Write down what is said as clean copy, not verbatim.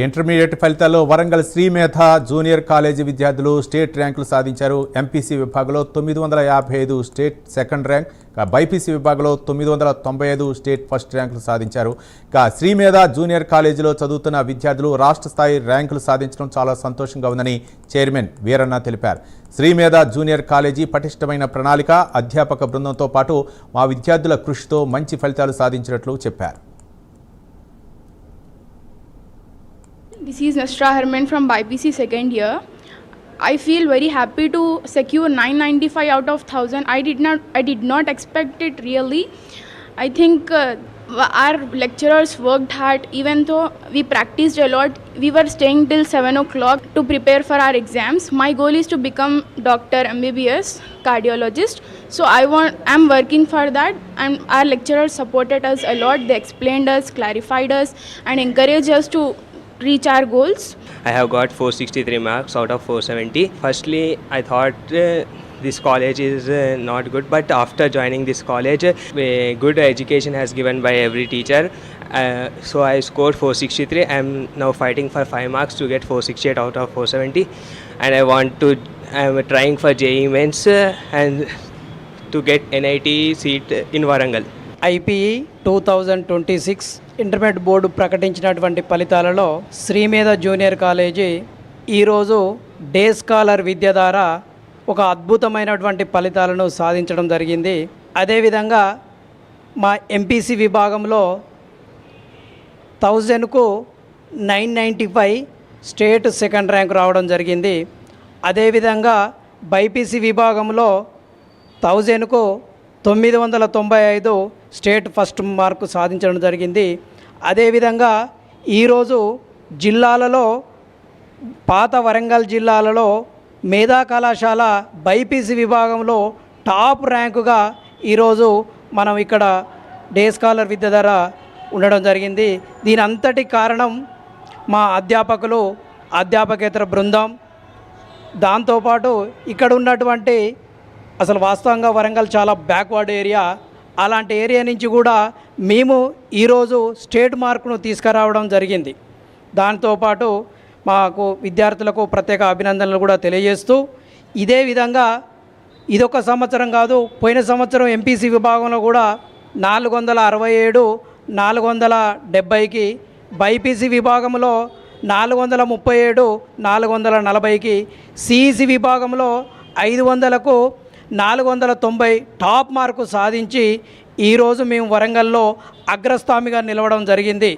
Intermediate ఫలితాల్లో Warangal Sri Medha junior college విద్యార్థులు state ర్యాంకులు సాధించారు. ఎంపీసీ విభాగంలో 955 స్టేట్ సెకండ్ ర్యాంక్, బైపీసీ విభాగంలో 995 స్టేట్ ఫస్ట్ ర్యాంకులు సాధించారు. శ్రీమేధ జూనియర్ కాలేజీలో చదువుతున్న విద్యార్థులు రాష్ట్ర స్థాయి ర్యాంకులు సాధించడం చాలా సంతోషంగా ఉందని చైర్మన్ వీరన్న తెలిపారు. శ్రీమేధ జూనియర్ కాలేజీ పటిష్టమైన ప్రణాళిక, అధ్యాపక బృందంతో పాటు మా విద్యార్థుల కృషితో మంచి ఫలితాలు సాధించినట్లు చెప్పారు. This is Nasra Herman from BIPC second year. I feel very happy to secure 995 out of 1000. I did not expect it really. I think our lecturers worked hard. Even though we practiced a lot, we were staying till 7 o'clock to prepare for our exams. My goal is to become doctor, MBBS, cardiologist. So I'm working for that, and our lecturers supported us a lot. They explained us, clarified us, and encouraged us to reach our goals. I have got 463 marks out of 470. Firstly, I thought this college is not good, but after joining this college, good education has given by every teacher. So I scored 463. I am now fighting for 5 marks to get 468 out of 470, and I am trying for JEE Mains and to get NIT seat in Warangal. IPE 2026 intermediate board ప్రకటించినటువంటి ఫలితాలలో Sri Medha junior college ఈరోజు day scholar విద్య ద్వారా ఒక అద్భుతమైనటువంటి ఫలితాలను సాధించడం జరిగింది. అదేవిధంగా మా ఎంపీసీ విభాగంలో 1000కు 995 స్టేట్ సెకండ్ ర్యాంక్ రావడం జరిగింది. అదేవిధంగా బైపీసీ విభాగంలో 1000కు 995 స్టేట్ ఫస్ట్ మార్కు సాధించడం జరిగింది. అదేవిధంగా ఈరోజు జిల్లాలలో పాత వరంగల్ జిల్లాలలో మేధా కళాశాల బైపీసీ విభాగంలో టాప్ ర్యాంకుగా ఈరోజు మనం ఇక్కడ డే స్కాలర్ విద్య ద్వారా ఉండడం జరిగింది. దీని అంతటి కారణం మా అధ్యాపకులు, అధ్యాపకేతర బృందం, దాంతోపాటు ఇక్కడ ఉన్నటువంటి అసలు వాస్తవంగా వరంగల్ చాలా బ్యాక్వర్డ్ ఏరియా. అలాంటి ఏరియా నుంచి కూడా మేము ఈరోజు స్టేట్ మార్కును తీసుకురావడం జరిగింది. దాంతోపాటు మాకు విద్యార్థులకు ప్రత్యేక అభినందనలు కూడా తెలియజేస్తూ, ఇదే విధంగా ఇదొక సంవత్సరం కాదు, పోయిన సంవత్సరం ఎంపీసీ విభాగంలో కూడా 467, 470కి, బైపీసీ విభాగంలో 437, 440కి, సిఈసి విభాగంలో 500కు 490 టాప్ మార్కు సాధించి ఈరోజు మేము వరంగల్లో అగ్రస్థామిగా నిలవడం జరిగింది.